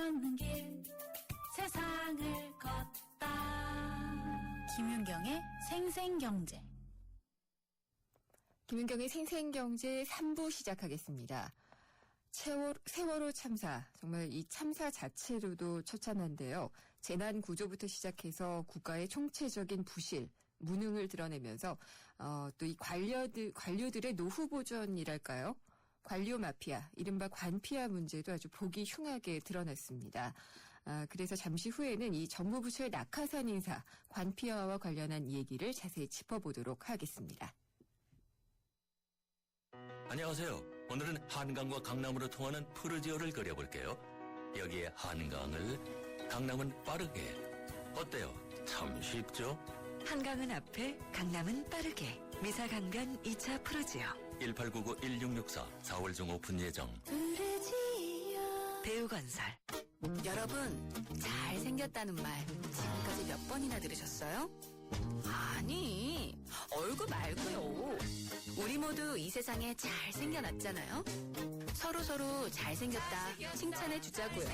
걷는 길 세상을 걷다. 김윤경의 생생경제. 김윤경의 생생경제 3부 시작하겠습니다. 세월호 참사, 정말 이 참사 자체로도 처참한데요. 재난 구조부터 시작해서 국가의 총체적인 부실, 무능을 드러내면서 또 이 관료들의 노후 보전이랄까요? 관료 마피아, 이른바 관피아 문제도 아주 보기 흉하게 드러났습니다. 그래서 잠시 후에는 이 정부 부처의 낙하산 인사, 관피아와 관련한 얘기를 자세히 짚어보도록 하겠습니다. 안녕하세요. 오늘은 한강과 강남으로 통하는 푸르지오를 그려볼게요. 여기에 한강을, 강남은 빠르게. 어때요? 참 쉽죠? 한강은 앞에, 강남은 빠르게. 미사강변 2차 푸르지오. 1899-1664 4월 중 오픈 예정. 대우건설. 여러분, 잘생겼다는 말 지금까지 몇 번이나 들으셨어요? 아니, 얼굴 말고요. 우리 모두 이 세상에 잘생겨났잖아요. 서로 잘생겼다 칭찬해 주자고요.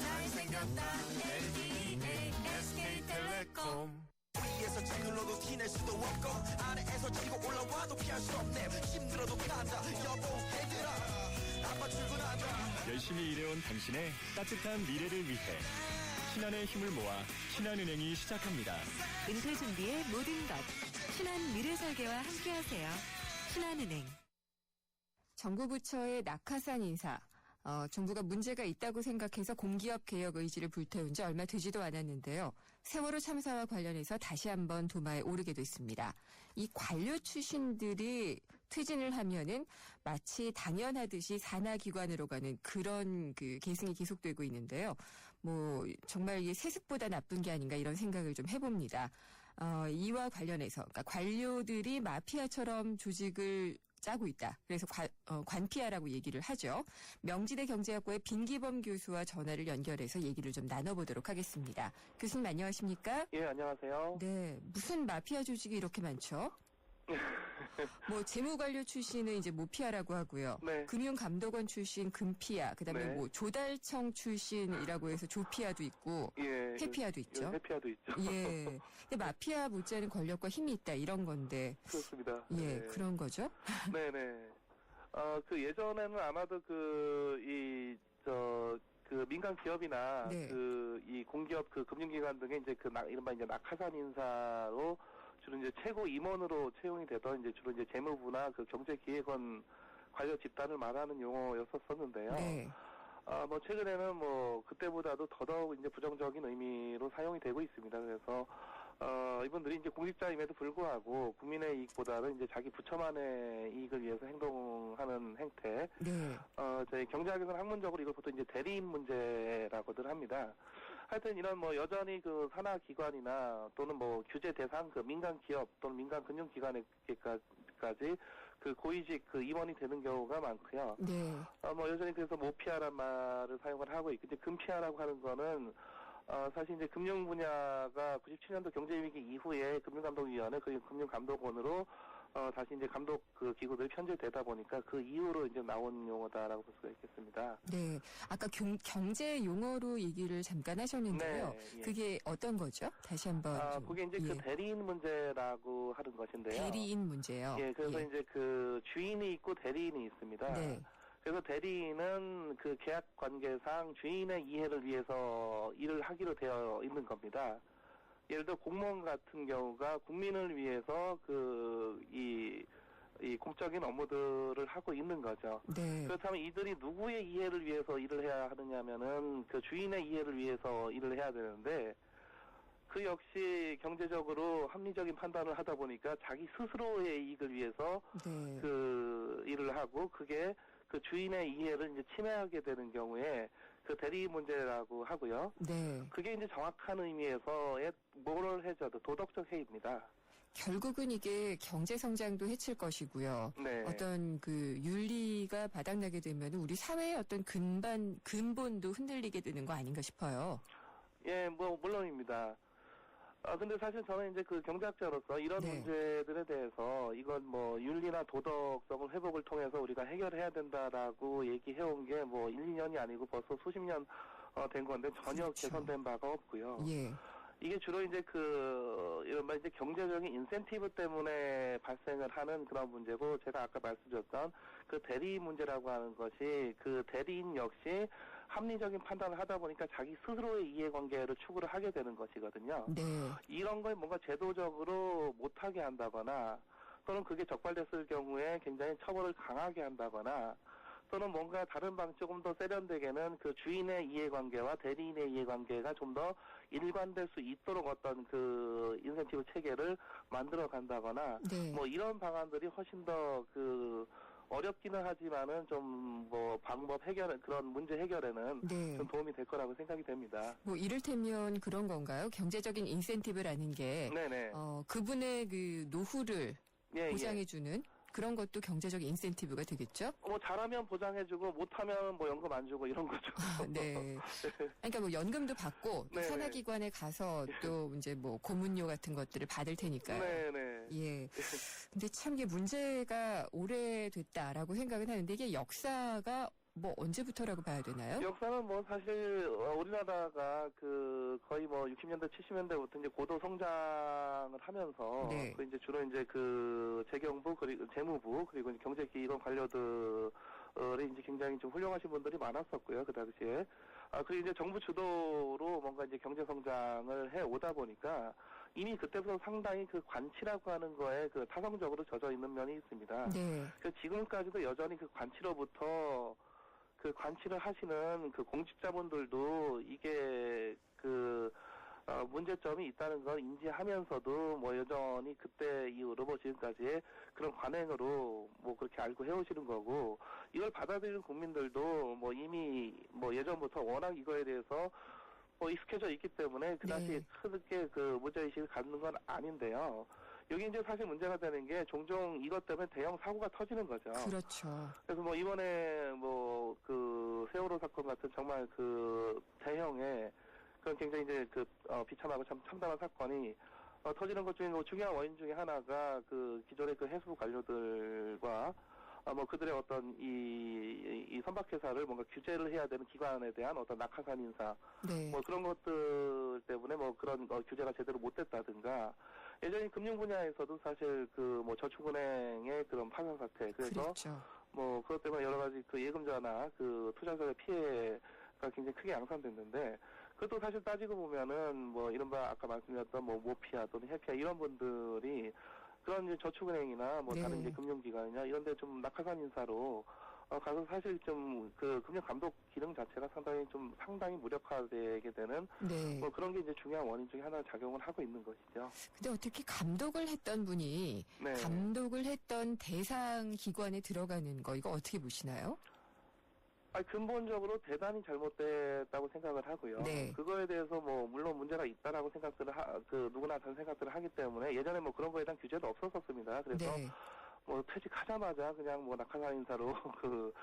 잘생겼다 LDA SK텔레콤. 위에서 짓눌러도 티낼 수도 없고 아래에서 치고 올라와도 피할 수 없네. 힘들어도 간다 여보 해들아 아빠 출근한다. 열심히 일해온 당신의 따뜻한 미래를 위해 신한의 힘을 모아 신한은행이 시작합니다. 은퇴 준비의 모든 것. 신한 미래설계와 함께하세요. 신한은행. 정부 부처의 낙하산 인사. 정부가 문제가 있다고 생각해서 공기업 개혁 의지를 불태운 지 얼마 되지도 않았는데요. 세월호 참사와 관련해서 다시 한번 도마에 오르게 됐습니다. 이 관료 출신들이 퇴진을 하면은 마치 당연하듯이 산하기관으로 가는 그런 계승이 계속되고 있는데요. 정말 이게 세습보다 나쁜 게 아닌가 이런 생각을 좀 해봅니다. 이와 관련해서, 그러니까 관료들이 마피아처럼 조직을 짜고 있다. 그래서 관피아라고 얘기를 하죠. 명지대 경제학과의 빈기범 교수와 전화를 연결해서 얘기를 좀 나눠보도록 하겠습니다. 교수님 안녕하십니까? 예, 안녕하세요. 네, 무슨 마피아 조직이 이렇게 많죠? 재무관료 출신은 이제 모피아라고 하고요. 네. 금융감독원 출신 금피아, 그다음에 네. 조달청 출신이라고 해서 조피아도 있고, 예, 회피아도 있죠. 회피아도 있죠. 예. 근데 마피아 못지않은 권력과 힘이 있다 이런 건데. 그렇습니다. 예, 네. 그런 거죠. 네네. 예전에는 아마도 민간 기업이나 네. 이 공기업 금융기관 등의 이제 이른바 이제 낙하산 인사로 주로 이제 최고 임원으로 채용이 되던 이제 주로 이제 재무부나 경제기획원 관료 집단을 말하는 용어였었었는데요. 네. 최근에는 그때보다도 더더욱 이제 부정적인 의미로 사용이 되고 있습니다. 그래서, 이분들이 이제 공직자임에도 불구하고 국민의 이익보다는 이제 자기 부처만의 이익을 위해서 행동하는 행태. 네. 저희 경제학에서는 학문적으로 이걸 보통 이제 대리인 문제라고들 합니다. 하여튼 이런 여전히 산하기관이나 또는 규제 대상 민간 기업 또는 민간 금융기관에까지 고위직 임원이 되는 경우가 많고요. 네. 여전히 그래서 모피아란 말을 사용을 하고 있고, 이제 금피아라고 하는 거는, 사실 이제 금융 분야가 97년도 경제위기 이후에 금융감독위원회, 금융감독원으로, 다시 이제 감독 기구들이 편제되다 보니까 그 이후로 이제 나온 용어다라고 볼 수가 있겠습니다. 네. 아까 경제 용어로 얘기를 잠깐 하셨는데요. 네, 예. 그게 어떤 거죠? 다시 한번. 그게 이제 대리인 문제라고 하는 것인데요. 대리인 문제요. 예, 그래서 이제 주인이 있고 대리인이 있습니다. 네. 그래서 대리인은 계약 관계상 주인의 이해를 위해서 일을 하기로 되어 있는 겁니다. 예를 들어 공무원 같은 경우가 국민을 위해서 이 공적인 업무들을 하고 있는 거죠. 네. 그렇다면 이들이 누구의 이해를 위해서 일을 해야 하느냐면은 주인의 이해를 위해서 일을 해야 되는데, 그 역시 경제적으로 합리적인 판단을 하다 보니까 자기 스스로의 이익을 위해서 네. 일을 하고, 그게 주인의 이해를 이제 침해하게 되는 경우에 대리인 문제라고 하고요. 네. 그게 이제 정확한 의미에서의 모럴 해저드, 도덕적 해입니다. 결국은 이게 경제 성장도 해칠 것이고요. 네. 어떤 윤리가 바닥나게 되면 우리 사회의 어떤 근본도 흔들리게 되는 거 아닌가 싶어요. 예, 물론입니다. 근데 사실 저는 이제 경제학자로서 이런 네. 문제들에 대해서 이건 윤리나 도덕성을 회복을 통해서 우리가 해결해야 된다라고 얘기해온 게 1, 2년이 아니고 벌써 수십 년 된 건데 전혀 그렇죠. 개선된 바가 없고요. 예. 이게 주로 이제 이른바 이제 경제적인 인센티브 때문에 발생을 하는 그런 문제고, 제가 아까 말씀드렸던 그 대리 문제라고 하는 것이, 그 대리인 역시 합리적인 판단을 하다 보니까 자기 스스로의 이해관계를 추구를 하게 되는 것이거든요. 네. 이런 걸 뭔가 제도적으로 못하게 한다거나, 또는 그게 적발됐을 경우에 굉장히 처벌을 강하게 한다거나, 또는 뭔가 다른 조금 더 세련되게는 그 주인의 이해관계와 대리인의 이해관계가 좀 더 일관될 수 있도록 어떤 그 인센티브 체계를 만들어 간다거나, 네. 뭐 이런 방안들이 훨씬 더 어렵기는 하지만은 좀 뭐 방법 해결, 그런 문제 해결에는 네. 좀 도움이 될 거라고 생각이 됩니다. 뭐 이를테면 그런 건가요? 경제적인 인센티브라는 게 네네. 그분의 그 노후를 예, 보장해주는 그런 것도 경제적 인센티브가 되겠죠? 뭐 잘하면 보장해주고 못하면 뭐 연금 안 주고 이런 거죠. 네. 그러니까 뭐 연금도 받고 또 네네. 산하기관에 가서 또 이제 뭐 고문료 같은 것들을 받을 테니까요. 네네. 예. 근데 참 이게 문제가 오래됐다라고 생각은 하는데 이게 역사가 뭐 언제부터라고 봐야 되나요? 역사는 뭐 사실 우리나라가 거의 뭐 60년대 70년대부터 이제 고도 성장을 하면서 네. 그 이제 주로 이제 재경부 그리고 재무부 그리고 이제 경제기관 관료들이 이제 굉장히 좀 훌륭하신 분들이 많았었고요, 그 당시에. 그리고 이제 정부 주도로 뭔가 이제 경제 성장을 해 오다 보니까 이미 그때부터 상당히 그 관치라고 하는 거에 타성적으로 젖어 있는 면이 있습니다. 네. 지금까지도 여전히 그 관치로부터 관치를 하시는 공직자분들도 이게 문제점이 있다는 걸 인지하면서도 뭐 여전히 그때 이후로 뭐 지금까지의 그런 관행으로 뭐 그렇게 알고 해오시는 거고, 이걸 받아들이는 국민들도 뭐 이미 뭐 예전부터 워낙 이거에 대해서 뭐 익숙해져 있기 때문에 그다지 네. 크게 문제의식을 갖는 건 아닌데요. 여기 이제 사실 문제가 되는 게 종종 이것 때문에 대형 사고가 터지는 거죠. 그렇죠. 그래서 뭐 이번에 세월호 사건 같은 정말 대형의 그런 굉장히 이제 비참하고 참 참담한 사건이 터지는 것 중에 중요한 원인 중에 하나가 기존의 해수부 관료들과 그들의 어떤 이 선박회사를 뭔가 규제를 해야 되는 기관에 대한 어떤 낙하산 인사, 네. 뭐 그런 것들 때문에 뭐 그런 규제가 제대로 못 됐다든가, 예전에 금융 분야에서도 사실 저축은행의 그런 파산 사태, 그래서 그렇죠. 뭐 그것 때문에 여러 가지 예금자나 투자자의 피해가 굉장히 크게 양산됐는데, 그것도 사실 따지고 보면은 뭐 이른바 아까 말씀드렸던 모피아 또는 해피아 이런 분들이 그런 이제 저축은행이나 뭐 네. 다른 이제 금융기관이나 이런 데 좀 낙하산 인사로 가서 사실 좀 금융 감독 기능 자체가 상당히 무력화되게 되는 네. 뭐 그런 게 이제 중요한 원인 중에 하나 작용을 하고 있는 것이죠. 근데 어떻게 감독을 했던 분이 네. 감독을 했던 대상 기관에 들어가는 거 이거 어떻게 보시나요? 근본적으로 대단히 잘못됐다고 생각을 하고요. 네. 그거에 대해서 뭐 물론 문제가 있다라고 생각들을 누구나 다른 생각들을 하기 때문에 예전에 뭐 그런 거에 대한 규제도 없었었습니다. 그래서 네. 뭐 퇴직하자마자 그냥 뭐 낙하산 인사로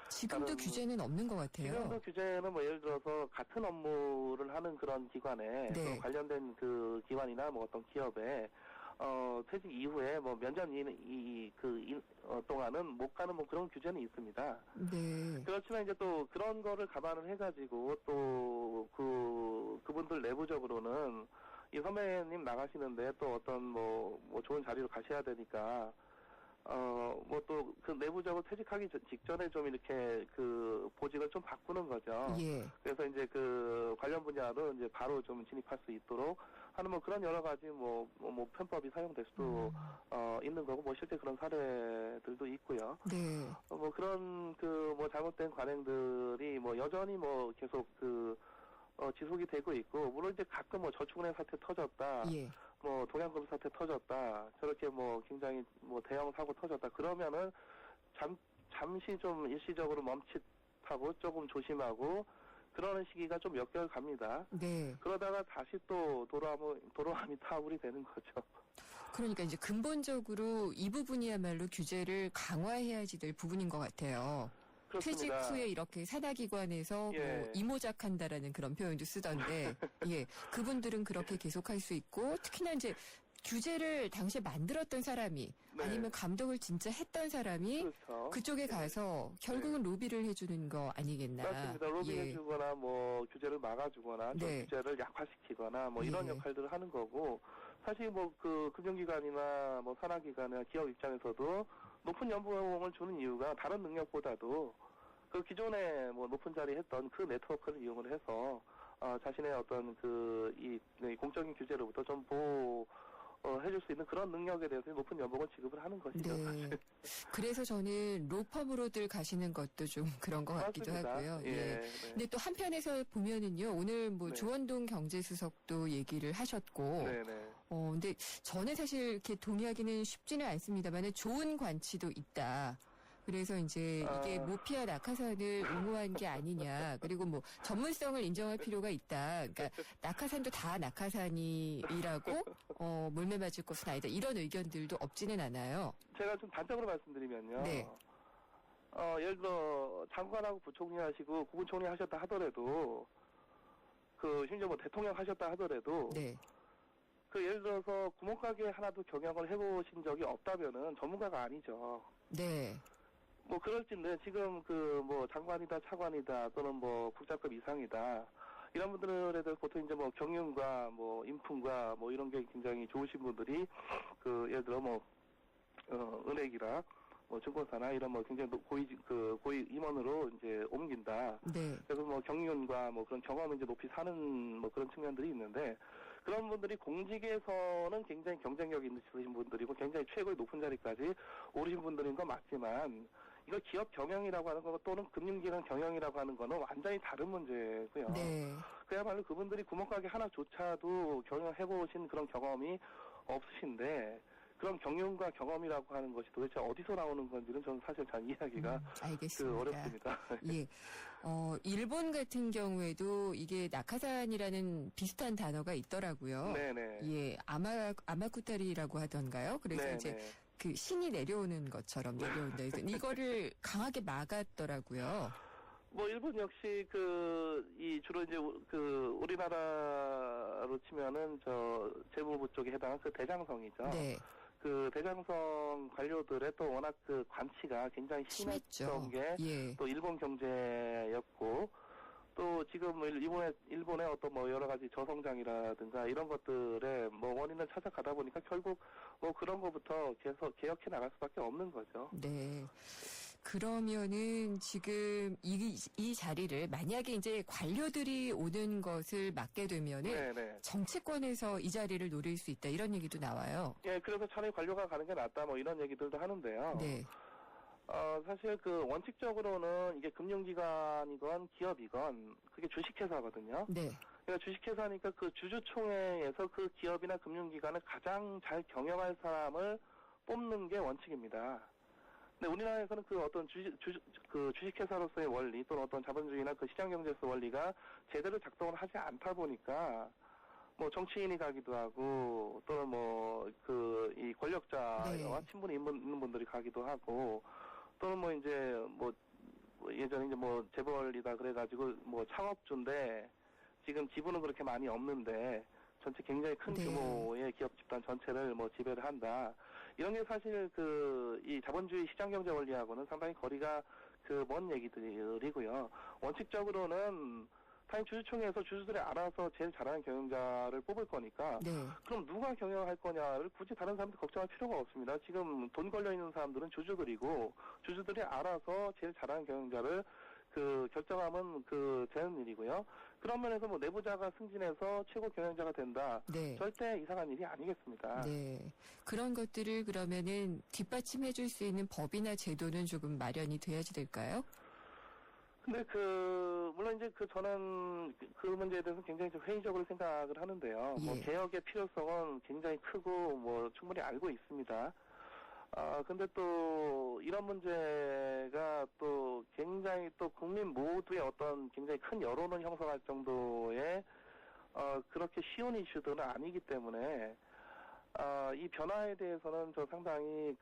지금도 다른 규제는 없는 것 같아요. 지금도 규제는 뭐 예를 들어서 같은 업무를 하는 그런 기관에 네. 관련된 기관이나 뭐 어떤 기업에 퇴직 이후에 뭐 몇 년 동안은 못 가는 뭐 그런 규제는 있습니다. 네. 그렇지만 이제 또 그런 거를 감안을 해가지고 또 그분들 내부적으로는 이 선배님 나가시는데 또 어떤 뭐 좋은 자리로 가셔야 되니까 뭐 또 내부적으로 퇴직하기 직전에 좀 이렇게 보직을 좀 바꾸는 거죠. 예. 그래서 이제 관련 분야로 이제 바로 좀 진입할 수 있도록 하는 뭐 그런 여러 가지 편법이 사용될 수도 있는 거고, 뭐 실제 그런 사례들도 있고요. 네. 뭐 그런 잘못된 관행들이 뭐 여전히 뭐 계속 지속이 되고 있고, 물론 이제 가끔 뭐 저축은행 사태 터졌다. 예. 뭐 동양금 사태 터졌다. 저렇게 뭐 굉장히 대형 사고 터졌다. 그러면은 잠시 좀 일시적으로 멈칫하고 조금 조심하고 그러는 시기가 좀 몇 개월 갑니다. 네. 그러다가 다시 또 도로함이 타불이 되는 거죠. 그러니까 이제 근본적으로 이 부분이야말로 규제를 강화해야지 될 부분인 것 같아요. 그렇습니다. 퇴직 후에 이렇게 산하기관에서 예. 뭐 이모작한다라는 그런 표현도 쓰던데, 예, 그분들은 그렇게 계속할 수 있고, 특히나 이제 규제를 당시에 만들었던 사람이 네. 아니면 감독을 진짜 했던 사람이 그렇죠. 그쪽에 가서 결국은 로비를 해주는 거 아니겠나. 맞습니다. 예. 로비해주거나 뭐 규제를 막아주거나 또 네. 규제를 약화시키거나 뭐 이런 예. 역할들을 하는 거고 사실 뭐 그 금융기관이나 뭐 산하기관이나 기업 입장에서도 높은 연봉을 주는 이유가 다른 능력보다도 그 기존에 뭐 높은 자리 했던 그 네트워크를 이용을 해서 자신의 어떤 이 공적인 규제로부터 좀 해줄 수 있는 그런 능력에 대해서 높은 연봉을 지급을 하는 것이죠. 네. 사실. 그래서 저는 로펌으로들 가시는 것도 좀 그런 것 같기도 맞습니다. 하고요. 예. 예. 네. 근데 또 한편에서 보면은요, 오늘 뭐 네. 조원동 경제수석도 얘기를 하셨고, 네네. 근데 저는 사실 이렇게 동의하기는 쉽지는 않습니다만 좋은 관치도 있다. 그래서 이제 이게 모피아 낙하산을 옹호한 게 아니냐. 그리고 뭐 전문성을 인정할 필요가 있다. 그러니까 낙하산도 다 낙하산이라고 몰매 맞을 것은 아니다. 이런 의견들도 없지는 않아요. 제가 좀 단적으로 말씀드리면요. 네. 예를 들어 장관하고 부총리 하시고 국무총리 하셨다 하더라도 심지어 뭐 대통령 하셨다 하더라도 네. 예를 들어서 구멍가게 하나도 경영을 해보신 적이 없다면은 전문가가 아니죠. 네. 뭐 그럴진데 지금 뭐 장관이다 차관이다 또는 뭐 국장급 이상이다 이런 분들에 대해서 보통 이제 뭐 경영과 뭐 인품과 뭐 이런 게 굉장히 좋으신 분들이 예를 들어 뭐 은행이라 뭐 증권사나 이런 뭐 굉장히 고위 임원으로 이제 옮긴다. 네. 그래서 뭐 경륜과 뭐 그런 경험을 이제 높이 사는 뭐 그런 측면들이 있는데 그런 분들이 공직에서는 굉장히 경쟁력 있으신 분들이고 굉장히 최고의 높은 자리까지 오르신 분들인 건 맞지만 이거 기업 경영이라고 하는 거 또는 금융기관 경영이라고 하는 거는 완전히 다른 문제고요. 네. 그야말로 그분들이 구멍가게 하나조차도 경영해보신 그런 경험이 없으신데 그런 경륜과 경험이라고 하는 것이 도대체 어디서 나오는 건지는 저는 사실 잘 이해하기가 알겠습니다. 어렵습니다. 예. 일본 같은 경우에도 이게 낙하산이라는 비슷한 단어가 있더라고요. 네네. 예. 아마쿠타리라고 하던가요? 그래서 네네. 이제 그 신이 내려오는 것처럼 내려온다. 그래서 이거를 강하게 막았더라고요. 뭐 일본 역시 주로 이제 우리나라로 치면은 재무부 쪽에 해당한 대장성이죠. 네. 대장성 관료들의 또 워낙 관치가 굉장히 심했던 게 예. 또 일본 경제였고 또 지금 일본의 어떤 뭐 여러 가지 저성장이라든가 이런 것들의 뭐 원인을 찾아가다 보니까 결국 뭐 그런 거부터 계속 개혁해 나갈 수밖에 없는 거죠. 네. 그러면은 지금 이 자리를 만약에 이제 관료들이 오는 것을 막게 되면은 네네. 정치권에서 이 자리를 노릴 수 있다 이런 얘기도 나와요. 예, 그래서 차라리 관료가 가는 게 낫다 뭐 이런 얘기들도 하는데요. 네. 사실 원칙적으로는 이게 금융기관이건 기업이건 그게 주식회사거든요. 네. 그러니까 주식회사니까 주주총회에서 그 기업이나 금융기관을 가장 잘 경영할 사람을 뽑는 게 원칙입니다. 근데 우리나라에서는 어떤 주식회사로서의 원리 또는 어떤 자본주의나 시장경제에서 원리가 제대로 작동을 하지 않다 보니까 뭐 정치인이 가기도 하고 또는 뭐 이 권력자와 네. 친분이 있는 분들이 가기도 하고 또는 뭐 이제 뭐 예전에 이제 뭐 재벌이다 그래가지고 뭐 창업주인데 지금 지분은 그렇게 많이 없는데 전체 굉장히 큰 네. 규모의 기업 집단 전체를 뭐 지배를 한다. 이런 게 사실 이 자본주의 시장경제 원리하고는 상당히 거리가 먼 얘기들이고요. 원칙적으로는 당연히 주주총회에서 주주들이 알아서 제일 잘하는 경영자를 뽑을 거니까 네. 그럼 누가 경영할 거냐를 굳이 다른 사람들 걱정할 필요가 없습니다. 지금 돈 걸려 있는 사람들은 주주들이고 주주들이 알아서 제일 잘하는 경영자를 결정하면 되는 일이고요. 그런 면에서 뭐 내부자가 승진해서 최고 경영자가 된다. 네. 절대 이상한 일이 아니겠습니다. 네. 그런 것들을 그러면은 뒷받침해 줄 수 있는 법이나 제도는 조금 마련이 돼야지 될까요? 근데 물론 이제 저는 그 문제에 대해서 굉장히 좀 회의적으로 생각을 하는데요. 예. 뭐 개혁의 필요성은 굉장히 크고 뭐 충분히 알고 있습니다. 근데 또 이런 문제가 또 굉장히 또 국민 모두의 어떤 굉장히 큰 여론을 형성할 정도의 그렇게 쉬운 이슈들은 아니기 때문에 이 변화에 대해서는 저 상당히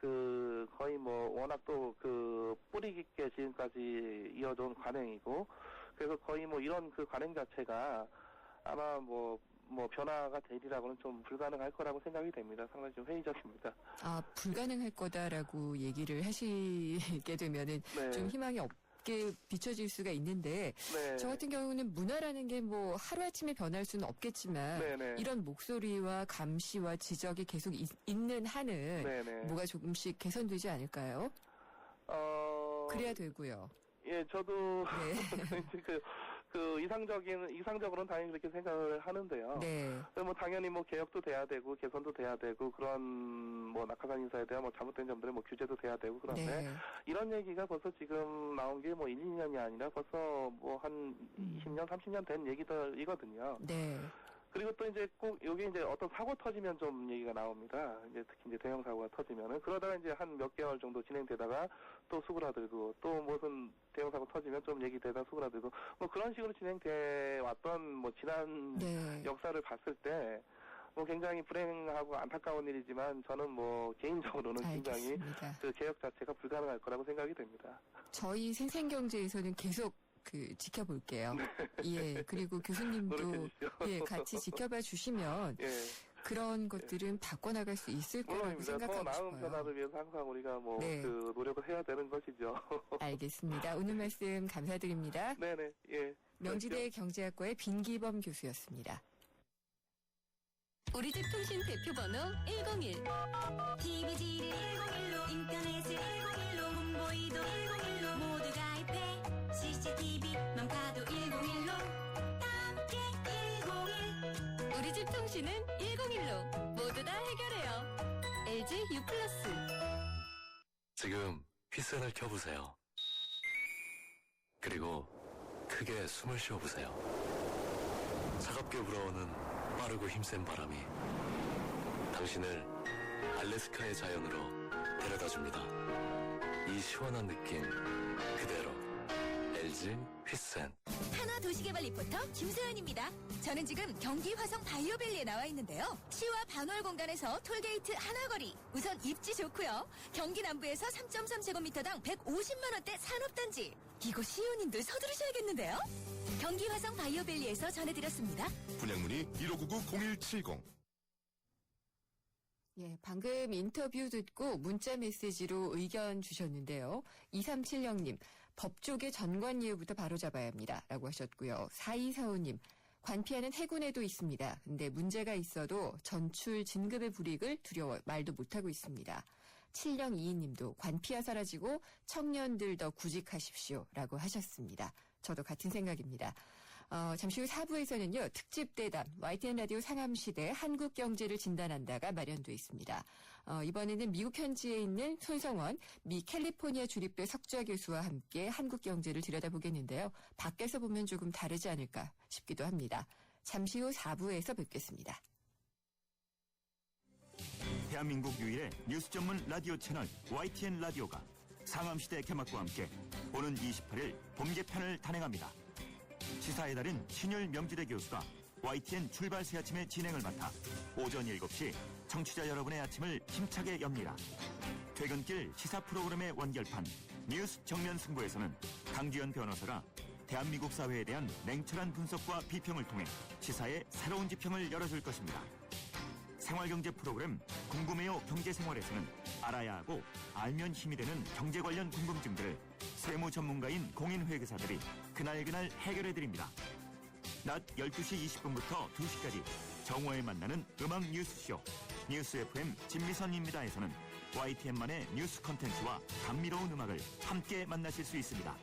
거의 뭐 워낙 또 뿌리 깊게 지금까지 이어져온 관행이고 그래서 거의 뭐 이런 관행 자체가 아마 뭐 뭐 변화가 되리라고는 좀 불가능할 거라고 생각이 됩니다. 상당히 좀 회의적입니다. 아, 불가능할 거다라고 얘기를 하시게 되면은 네. 좀 희망이 없게 비춰질 수가 있는데 네. 저 같은 경우는 문화라는 게 뭐 하루아침에 변할 수는 없겠지만 네네. 이런 목소리와 감시와 지적이 계속 있는 한은 네네. 뭐가 조금씩 개선되지 않을까요? 그래야 되고요. 예, 저도 네. 이상적으로는 당연히 그렇게 생각을 하는데요. 네. 뭐 당연히 뭐 개혁도 돼야 되고 개선도 돼야 되고 그런 뭐 낙하산 인사에 대한 뭐 잘못된 점들의 뭐 규제도 돼야 되고 그런데 네. 이런 얘기가 벌써 지금 나온 게 뭐 1, 2년이 아니라 벌써 뭐 한 20년, 30년 된 얘기들이거든요. 네. 그리고 또 이제 꼭 여기 이제 어떤 사고 터지면 좀 얘기가 나옵니다. 이제 특히 이제 대형 사고가 터지면은 그러다가 이제 한 몇 개월 정도 진행되다가 또 수그라들고 또 무슨 대형 사고 터지면 좀 얘기되다 수그라들고 뭐 그런 식으로 진행돼 왔던 뭐 지난 네. 역사를 봤을 때 뭐 굉장히 불행하고 안타까운 일이지만 저는 뭐 개인적으로는 굉장히 알겠습니다. 그 개혁 자체가 불가능할 거라고 생각이 됩니다. 저희 생생경제에서는 계속 지켜볼게요. 예. 그리고 교수님도 노력해 주시죠. 예, 같이 지켜봐 주시면 예. 그런 것들은 바꿔나갈 수 있을 거라고 물론입니다. 더 생각하고 나은 싶어요. 변화를 위해서 항상 우리가 뭐 네. 그 노력을 해야 되는 것이죠. 알겠습니다. 오늘 말씀 감사드립니다. 네네. 예. 명지대 경제학과의 빈기범 교수였습니다. 우리 집 통신 대표 번호 101. TV지를 101로 인터넷을 101로 홍보이도 101로 모두 가입해 CCTV만 봐도 101로 함께 101. 우리 집 통신은 101로 모두 다 해결해요. LG U+. 지금 휘센을 켜보세요. 그리고 크게 숨을 쉬어보세요. 차갑게 불어오는 빠르고 힘센 바람이 당신을 알래스카의 자연으로 데려다줍니다. 이 시원한 느낌 그대로 LG 휘센. 한화도시개발 리포터 김소연입니다. 저는 지금 경기 화성 바이오밸리에 나와 있는데요. 시와 반월 공간에서 톨게이트 하나거리. 우선 입지 좋고요. 경기 남부에서 3.3제곱미터당 150만 원대 산업단지. 이거 시의원님들 서두르셔야겠는데요. 경기 화성 바이오밸리에서 전해드렸습니다. 분양문의 1599-0170. 예, 방금 인터뷰 듣고 문자 메시지로 의견 주셨는데요. 2370님, 법조계 전관 예우부터 바로잡아야 합니다. 라고 하셨고요. 4245님, 관피하는 해군에도 있습니다. 근데 문제가 있어도 전출 진급의 불이익을 두려워 말도 못하고 있습니다. 7022님도 관피하 사라지고 청년들 더 구직하십시오. 라고 하셨습니다. 저도 같은 생각입니다. 잠시 후 4부에서는요. 특집 대담 YTN 라디오 상암시대 한국경제를 진단한다가 마련되어 있습니다. 이번에는 미국 현지에 있는 손성원 미 캘리포니아 주립대 석좌 교수와 함께 한국경제를 들여다보겠는데요. 밖에서 보면 조금 다르지 않을까 싶기도 합니다. 잠시 후 4부에서 뵙겠습니다. 대한민국 유일의 뉴스 전문 라디오 채널 YTN 라디오가 상암시대 개막과 함께 오는 28일 봄 개편을 단행합니다. 시사의 달인 신율 명지대 교수가 YTN 출발 새 아침의 진행을 맡아 오전 7시 청취자 여러분의 아침을 힘차게 엽니다. 퇴근길 시사 프로그램의 완결판 뉴스 정면 승부에서는 강주연 변호사가 대한민국 사회에 대한 냉철한 분석과 비평을 통해 시사의 새로운 지평을 열어줄 것입니다. 생활경제 프로그램 궁금해요 경제생활에서는 알아야 하고 알면 힘이 되는 경제 관련 궁금증들을 세무 전문가인 공인회계사들이 그날 해결해드립니다. 낮 12시 20분부터 2시까지 정오에 만나는 음악 뉴스쇼 뉴스 FM 진미선입니다에서는 YTN만의 뉴스 컨텐츠와 감미로운 음악을 함께 만나실 수 있습니다.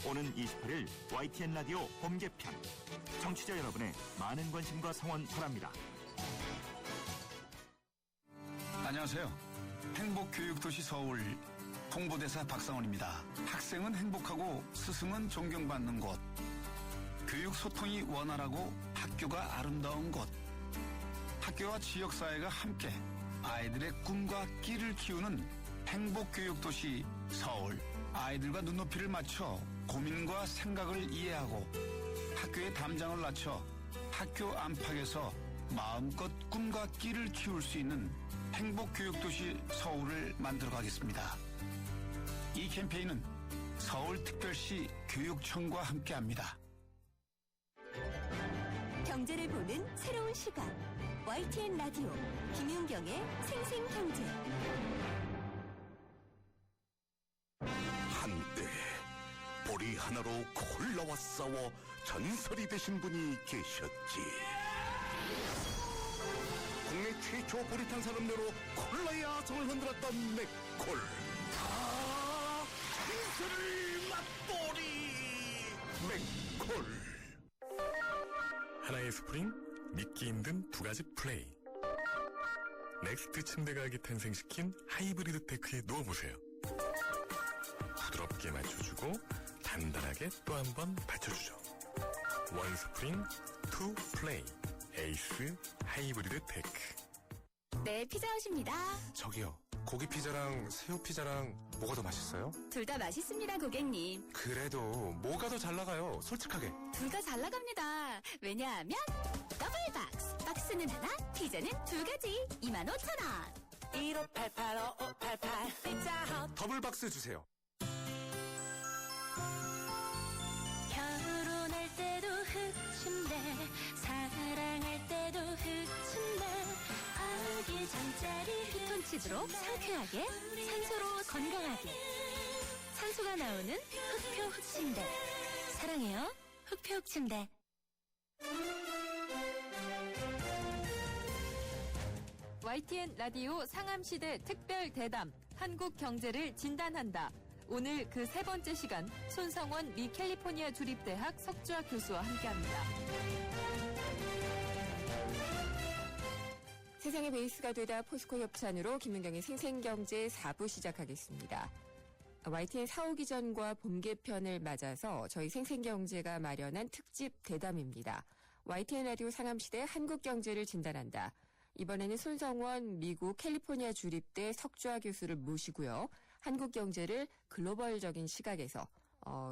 오는 28일 YTN 라디오 봄 개편 청취자 여러분의 많은 관심과 성원 바랍니다. 안녕하세요. 행복교육도시 서울 홍보대사 박상원입니다. 학생은 행복하고 스승은 존경받는 곳. 교육 소통이 원활하고 학교가 아름다운 곳. 학교와 지역사회가 함께 아이들의 꿈과 끼를 키우는 행복교육도시 서울. 아이들과 눈높이를 맞춰 고민과 생각을 이해하고 학교의 담장을 낮춰 학교 안팎에서 마음껏 꿈과 끼를 키울 수 있는 행복교육도시 서울을 만들어가겠습니다. 이 캠페인은 서울특별시 교육청과 함께합니다. 경제를 보는 새로운 시각. YTN 라디오 김윤경의 생생경제. 한때 보리 하나로 콜라와 싸워 전설이 되신 분이 계셨지. 국내 최초 보리탄 산업료로 콜라의 아성을 흔들었던 맥콜. 전설을 맛보리 맥콜. 하나의 스프링, 믿기 힘든 두 가지 플레이. 넥스트 침대 가격이 탄생시킨 하이브리드 테크에 누워보세요. 부드럽게 맞춰주고 단단하게 또 한 번 받쳐주죠. 원 스프링, 투 플레이. 에이스 하이브리드 테크. 네, 피자헛입니다. 저기요, 고기 피자랑 새우 피자랑 뭐가 더 맛있어요? 둘 다 맛있습니다, 고객님. 그래도 뭐가 더 잘 나가요? 솔직하게. 둘 다 잘 나갑니다. 왜냐하면 더블박스. 박스는 하나, 피자는 두 가지. 25,000원. 15885588 피자헛. 더블박스 주세요. 결혼할 때도 흑침대 사랑할 때도 흑침대 아기 잠자리 피톤치드로 상쾌하게, 산소로 건강하게. 산소가 나오는 흑표 흑침대. 사랑해요, 흑표 흑침대. YTN 라디오 상암시대 특별 대담, 한국 경제를 진단한다. 오늘 그 세 번째 시간, 손성원 미 캘리포니아 주립대학 석주학 교수와 함께합니다. 세상의 베이스가 되다 포스코 협찬으로 김윤경의 생생경제 4부 시작하겠습니다. YTN 사오기 전과 봄 개편을 맞아서 저희 생생경제가 마련한 특집 대담입니다. YTN 라디오 상암시대 한국 경제를 진단한다. 이번에는 손성원 미국 캘리포니아 주립대 석주하 교수를 모시고요. 한국 경제를 글로벌적인 시각에서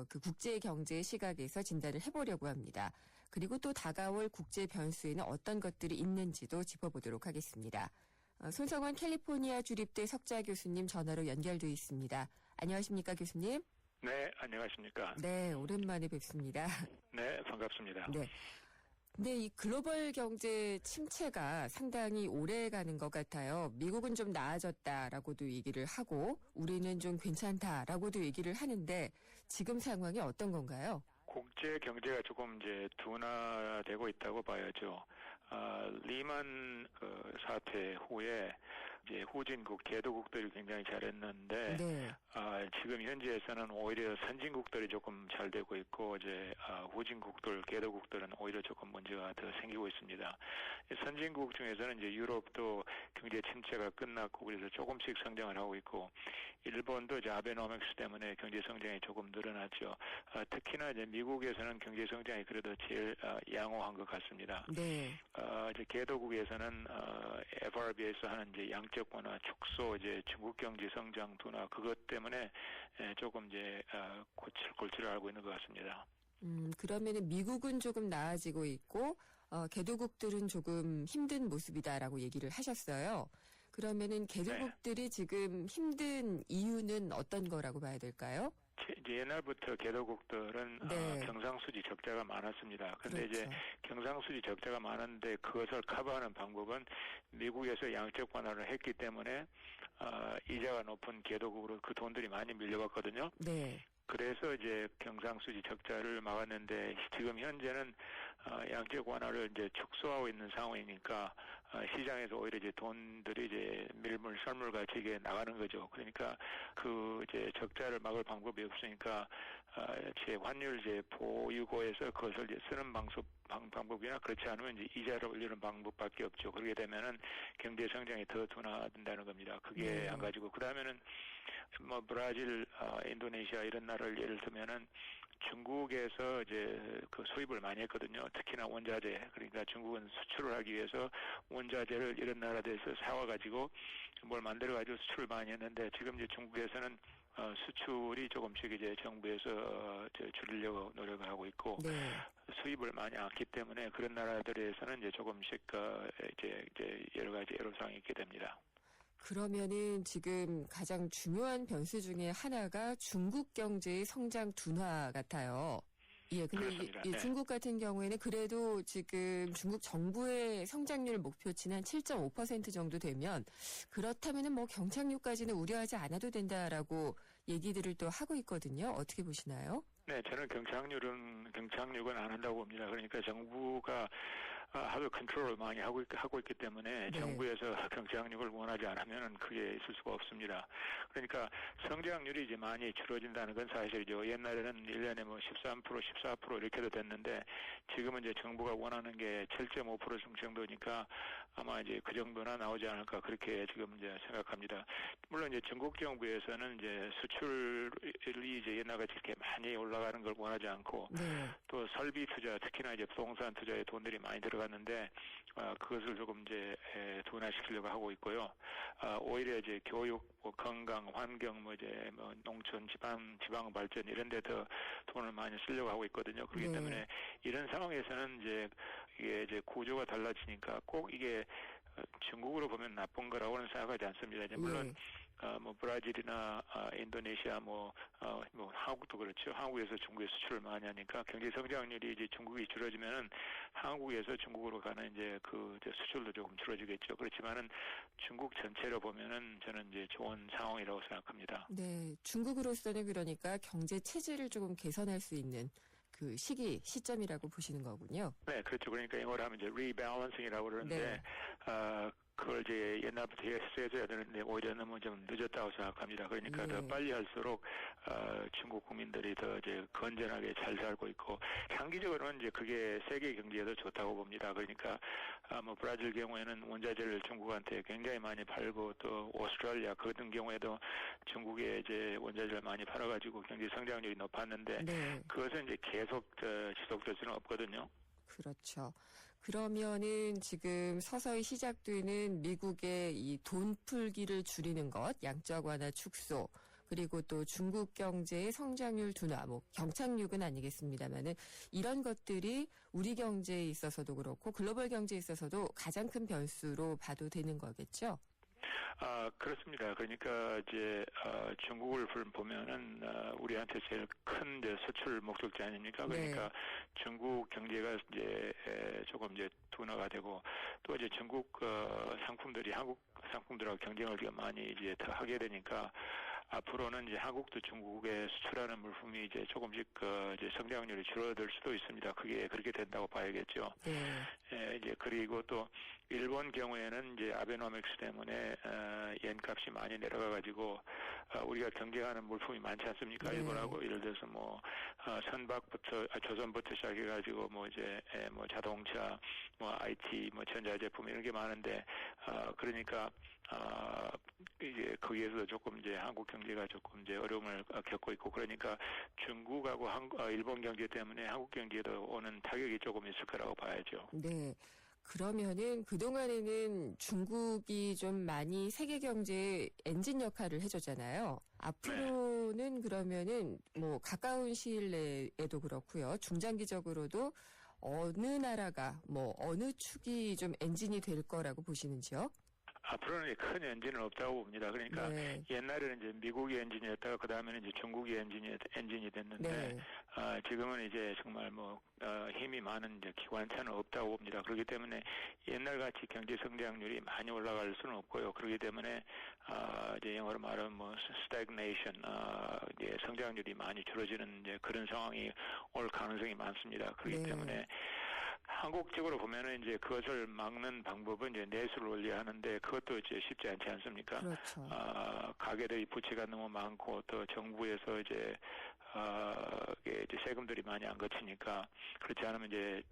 그 국제 경제의 시각에서 진단을 해보려고 합니다. 그리고 또 다가올 국제 변수에는 어떤 것들이 있는지도 짚어보도록 하겠습니다. 손성원 캘리포니아 주립대 석주하 교수님 전화로 연결돼 있습니다. 안녕하십니까, 교수님? 네, 안녕하십니까? 네, 오랜만에 뵙습니다. 네, 반갑습니다. 네. 네, 이 글로벌 경제 침체가 상당히 오래 가는 것 같아요. 미국은 좀 나아졌다라고도 얘기를 하고 우리는 좀 괜찮다라고도 얘기를 하는데 지금 상황이 어떤 건가요? 국제 경제가 조금 이제 둔화되고 있다고 봐야죠. 리만 사태 후에 이제 후진국, 개도국들이 굉장히 잘했는데 네. 지금 현지에서는 오히려 선진국들이 조금 잘 되고 있고 이제 후진국들, 개도국들은 오히려 조금 문제가 더 생기고 있습니다. 선진국 중에서는 이제 유럽도 경제 침체가 끝났고 그래서 조금씩 성장을 하고 있고 일본도 이제 아베노믹스 때문에 경제 성장이 조금 늘어났죠. 특히나 이제 미국에서는 경제 성장이 그래도 제일 양호한 것 같습니다. 네. 이제 개도국에서는 FRB에서 하는 이제 양적 완화 축소, 이제 중국 경제 성장 둔화 그것 때문에 조금 이제 골치를 앓고 있는 것 같습니다. 그러면은 미국은 조금 나아지고 있고 개도국들은 조금 힘든 모습이다라고 얘기를 하셨어요. 그러면은 개도국들이 지금 힘든 이유는 어떤 거라고 봐야 될까요? 이제 옛날부터 개도국들은 경상수지 적자가 많았습니다. 그런데 그렇죠. 이제 경상수지 적자가 많은데 그것을 커버하는 방법은 미국에서 양적 완화를 했기 때문에 이자가 높은 개도국으로 그 돈들이 많이 밀려갔거든요. 네. 그래서 이제 경상수지 적자를 막았는데 지금 현재는 양적 완화를 이제 축소하고 있는 상황이니까 시장에서 오히려 이제 돈들이 이제 밀물 썰물같이 이게 나가는 거죠. 그러니까 그 이제 적자를 막을 방법이 없으니까 제 환율 이제 보유고에서 그것을 이제 쓰는 방법이나 그렇지 않으면 이제 이자를 올리는 방법밖에 없죠. 그렇게 되면은 경제 성장이 더 둔화된다는 겁니다. 그게 한 가지고 그 다음에는 뭐 브라질, 인도네시아 이런 나라를 예를 들면은 중국에서 이제 그 수입을 많이 했거든요. 특히나 원자재. 그러니까 중국은 수출을 하기 위해서 원자재를 이런 나라들에서 사와가지고 뭘 만들어가지고 수출을 많이 했는데 지금 이제 중국에서는 수출이 조금씩 이제 정부에서 줄이려고 노력을 하고 있고 수입을 많이 않기 때문에 그런 나라들에서는 이제 조금씩 이제 여러 가지 애로사항이 있게 됩니다. 그러면은 지금 가장 중요한 변수 중에 하나가 중국 경제의 성장 둔화 같아요. 예, 근데 네. 중국 같은 경우에는 그래도 지금 중국 정부의 성장률 목표치는 한 7.5% 정도 되면 그렇다면은 뭐 경착륙까지는 우려하지 않아도 된다라고 얘기들을 또 하고 있거든요. 어떻게 보시나요? 네, 저는 경착륙은 안 한다고 봅니다. 그러니까 정부가 하도 컨트롤을 많이 하고 있기 때문에 네. 정부에서 경착륙을 원하지 않으면 그게 있을 수가 없습니다. 그러니까 성장률이 이제 많이 줄어든다는 건 사실이죠. 옛날에는 1년에 뭐 13%, 14% 이렇게도 됐는데 지금은 이제 정부가 원하는 게 7.5% 정도니까 아마 이제 그 정도나 나오지 않을까 그렇게 지금 이제 생각합니다. 물론 이제 중국 정부에서는 이제 수출이 이제 옛날같이 이렇게 많이 올라가는 걸 원하지 않고 네. 또 설비 투자, 특히나 이제 부동산 투자에 돈들이 많이 들어갔는데 그것을 조금 이제 둔화시키려고 하고 있고요. 오히려 이제 교육, 뭐 건강, 환경, 뭐 이제 뭐 농촌, 지방 발전 이런 데 더 돈을 많이 쓰려고 하고 있거든요. 그렇기 네. 때문에 이런 상황에서는 이제 이게 이제 구조가 달라지니까 꼭 이게 중국으로 보면 나쁜 거라고는 생각하지 않습니다. 이제 물론 뭐 브라질이나 인도네시아 뭐 한국도 그렇죠. 한국에서 중국에 수출을 많이 하니까 경제 성장률이 이제 중국이 줄어지면은 한국에서 중국으로 가는 이제 그 수출도 조금 줄어지겠죠. 그렇지만은 중국 전체로 보면은 저는 이제 좋은 상황이라고 생각합니다. 네, 중국으로서는 그러니까 경제 체질을 조금 개선할 수 있는 그 시점이라고 보시는 거군요. 네, 그렇죠. 그러니까 영어로 하면 이제 리밸런싱이라고 그러는데, 네. 그걸 이제 옛날부터 했어야 되는데 오히려 너무 좀 늦었다고 생각합니다. 그러니까 더 빨리 할수록 중국 국민들이 더 이제 건전하게 잘 살고 있고 장기적으로는 이제 그게 세계 경제에도 좋다고 봅니다. 그러니까 뭐 브라질 경우에는 원자재를 중국한테 굉장히 많이 팔고 또 오스트레일리아 같은 경우에도 중국에 이제 원자재를 많이 팔아가지고 경제 성장률이 높았는데 네. 그것은 이제 계속 지속될 수는 없거든요. 그렇죠. 그러면은 지금 서서히 시작되는 미국의 이 돈 풀기를 줄이는 것, 양적 완화 축소, 그리고 또 중국 경제의 성장률 둔화, 뭐 경착륙은 아니겠습니다만은 이런 것들이 우리 경제에 있어서도 그렇고 글로벌 경제에 있어서도 가장 큰 변수로 봐도 되는 거겠죠? 그렇습니다. 그러니까 이제 중국을 보면은 우리한테 제일 큰 이제 수출 목적지 아닙니까? 그러니까 중국 경제가 이제 조금 이제 둔화가 되고 또 이제 중국 상품들이 한국 상품들하고 경쟁을 많이 이제 더 하게 되니까 앞으로는 이제 한국도 중국에 수출하는 물품이 이제 조금씩 이제 성장률이 줄어들 수도 있습니다. 그게 그렇게 된다고 봐야겠죠. 이제 그리고 또 일본 경우에는 이제 아베노믹스 때문에 엔값이 많이 내려가가지고 우리가 경쟁하는 물품이 많지 않습니까? 일본하고 예를 들어서 뭐 선박부터 조선부터 시작해가지고 뭐 이제 뭐 자동차, 뭐 IT, 뭐 전자제품 이런 게 많은데 그러니까 이제 거기에서 조금 이제 한국 경제가 조금 이제 어려움을 겪고 있고 그러니까 중국하고 일본 경제 때문에 한국 경제에도 오는 타격이 조금 있을 거라고 봐야죠. 네. 그러면은 그동안에는 중국이 좀 많이 세계 경제의 엔진 역할을 해줬잖아요. 앞으로는 그러면은 뭐 가까운 시일 내에도 그렇고요. 중장기적으로도 어느 나라가 뭐 어느 축이 좀 엔진이 될 거라고 보시는지요? 앞으로는 큰 엔진은 없다고 봅니다. 그러니까 옛날에는 이제 미국이 엔진이었다가 그 다음에는 이제 중국이 엔진이 됐는데 지금은 이제 정말 뭐 힘이 많은 이제 기관차는 없다고 봅니다. 그렇기 때문에 옛날같이 경제 성장률이 많이 올라갈 수는 없고요. 그렇기 때문에 이제 영어로 말하면 뭐 stagnation, 이제 성장률이 많이 줄어지는 이제 그런 상황이 올 가능성이 많습니다. 그렇기 때문에 한국적으로 보면은 이제 그것을 막는 방법은 이제 내수를 올려야 하는데 그것도 이제 쉽지 않지 않습니까? 그렇죠. 가게들이 부채가 너무 많고 또 정부에서 이제 이제 세금들이 많이 안 거치니까 그렇지 않으면 이제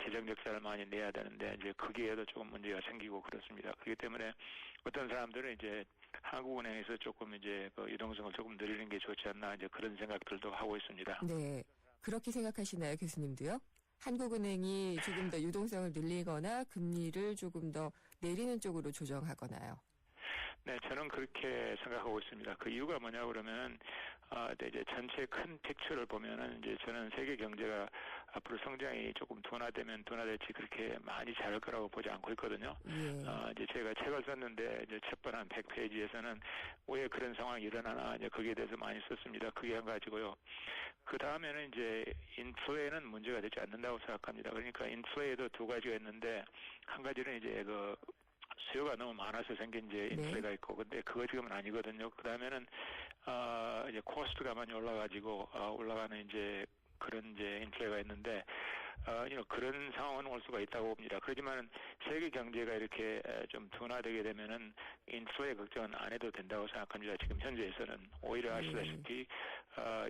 재정 적자를 많이 내야 되는데 이제 거기에도 조금 문제가 생기고 그렇습니다. 그렇기 때문에 어떤 사람들은 이제 한국은행에서 조금 이제 그 유동성을 조금 늘리는 게 좋지 않나 이제 그런 생각들도 하고 있습니다. 네. 그렇게 생각하시나요, 교수님도요? 한국은행이 조금 더 유동성을 늘리거나 금리를 조금 더 내리는 쪽으로 조정하거나요? 네, 저는 그렇게 생각하고 있습니다. 그 이유가 뭐냐 그러면 이제 전체 큰 픽처를 보면은 이제 저는 세계 경제가 앞으로 성장이 조금 둔화되면 둔화될지 그렇게 많이 잘할 거라고 보지 않고 있거든요. 이제 제가 책을 썼는데 이제 첫 번 한 100페이지에서는 왜 그런 상황이 일어나나 이제 거기에 대해서 많이 썼습니다. 그게 한 가지고요. 그 다음에는 이제 인플레는 문제가 되지 않는다고 생각합니다. 그러니까 인플레도 두 가지가 있는데 한 가지는 이제 그 수요가 너무 많아서 생긴 이제 인플레가 있고, 근데 그거 지금은 아니거든요. 그 다음에는 이제 코스트가 많이 올라가는 이제 그런 이제 인플레가 있는데, 그런 상황은 올 수가 있다고 봅니다. 그렇지만 세계 경제가 이렇게 좀 둔화되게 되면은 인플레 걱정은 안 해도 된다고 생각합니다. 지금 현재에서는 오히려 아시다시피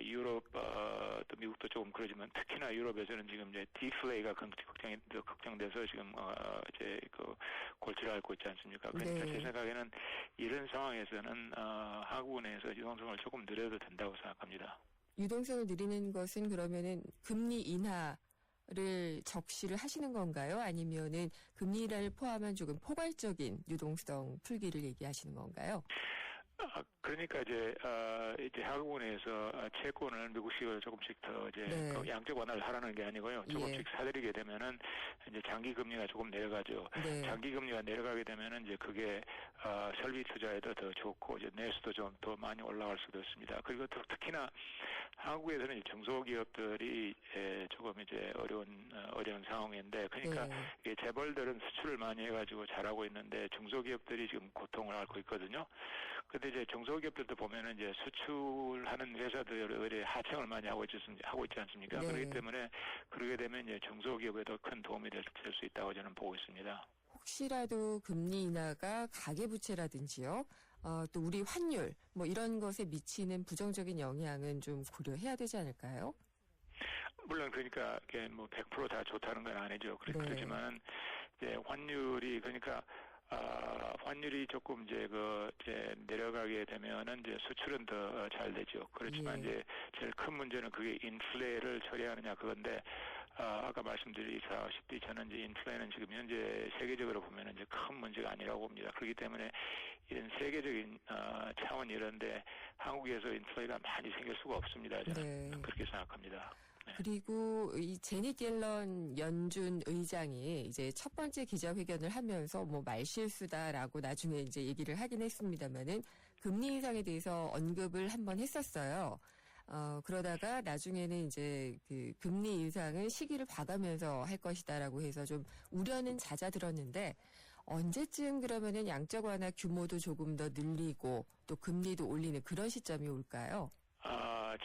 유럽 또 미국도 조금 그러지만 특히나 유럽에서는 지금 이제 디플레이가 걱정돼서 지금 이제 그 골치를 앓고 있지 않습니까? 그러니까 제 생각에는 이런 상황에서는 한국 내에서 유동성을 조금 늘려도 된다고 생각합니다. 유동성을 늘리는 것은 그러면은 금리 인하를 적시를 하시는 건가요? 아니면은 금리 인하를 포함한 조금 포괄적인 유동성 풀기를 얘기하시는 건가요? 그러니까 이제 한국은행에서 채권을 미국식으로 조금씩 더 이제 그 양적 완화를 하라는 게 아니고요. 조금씩 사들이게 되면은 이제 장기 금리가 조금 내려가죠. 장기 금리가 내려가게 되면은 이제 그게 설비 투자에도 더 좋고 이제 내수도 좀 더 많이 올라갈 수도 있습니다. 그리고 특히나 한국에서는 이제 중소기업들이 조금 이제 어려운 상황인데, 그러니까 이게 재벌들은 수출을 많이 해가지고 잘하고 있는데 중소기업들이 지금 고통을 앓고 있거든요. 근데 이제 중소기업들도 보면은 이제 수출하는 회사들이 하청을 많이 하고 있지 않습니까? 그렇기 때문에 그러게 되면 이제 중소기업에도 큰 도움이 될 수 있다고 저는 보고 있습니다. 혹시라도 금리 인하가 가계부채라든지요, 또 우리 환율 뭐 이런 것에 미치는 부정적인 영향은 좀 고려해야 되지 않을까요? 물론 그러니까 이게 뭐 100% 다 좋다는 건 아니죠. 그렇지만 이제 환율이 그러니까 환율이 조금 이제 내려가게 되면은 이제 수출은 더 잘 되죠. 그렇지만 이제 제일 큰 문제는 그게 인플레를 처리하느냐 그건데, 아까 말씀드리다시피 저는 이제 인플레는 지금 현재 세계적으로 보면은 이제 큰 문제가 아니라고 봅니다. 그렇기 때문에 이런 세계적인 차원 이런데 한국에서 인플레가 많이 생길 수가 없습니다. 저는 그렇게 생각합니다. 그리고 이 제닛 옐런 연준 의장이 이제 첫 번째 기자회견을 하면서 뭐 말실수다라고 나중에 이제 얘기를 하긴 했습니다만은 금리 인상에 대해서 언급을 한번 했었어요. 그러다가 나중에는 이제 그 금리 인상을 시기를 봐가면서 할 것이다라고 해서 좀 우려는 잦아들었는데, 언제쯤 그러면은 양적 완화 규모도 조금 더 늘리고 또 금리도 올리는 그런 시점이 올까요?